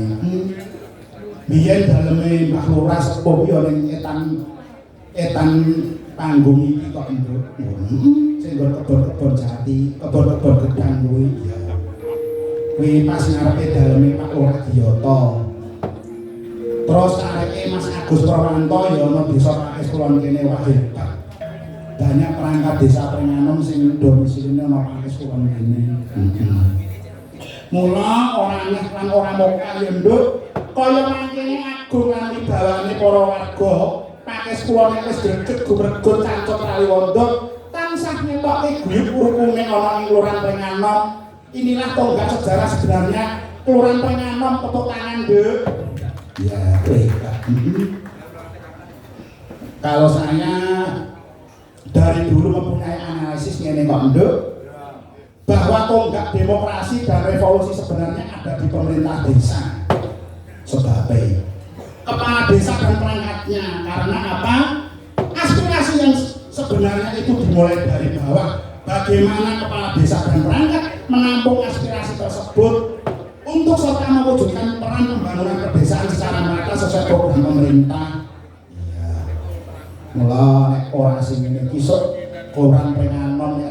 Biyen daleme Mbah Lurah sepuh ya ning etan panggung iki kok Nduk. Sing kebon-kebon jati, kebon-kebon gedang kuwi. Kuwi pas ngarepe daleme Pak Lurah Giyoto. Terus areke Mas Agus Purwanto ya ana desa Pakis Kulon kene wah hebat. Banyak perangkat desa Prenganom sing domisiline ana Pakis Kulon kene. Mula ora aneh lan ora mokal ya Nduk, kaya mangkene agung lan wibawane para warga Pakis Kulon wis greget gumregut cancuk Kaliwondo tansah netokke guyub rukume ana ing Kelurahan Prenganom. Inilah tonggak sejarah sebenarnya Kelurahan Prenganom, tepuk tangan Nduk. Ya, kalau saya dari dulu mempunyai analisis ngene kok nduk bahwa tonggak demokrasi dan revolusi sebenarnya ada di pemerintah desa. Sebabnya kepala desa dan perangkatnya, karena apa? Aspirasi yang sebenarnya itu dimulai dari bawah. Bagaimana kepala desa dan perangkat menampung aspirasi tersebut untuk serta mewujudkan peran pembangunan pedesaan secara merata sesuai program pemerintah. Mulai orang sing ini kisah orang penganon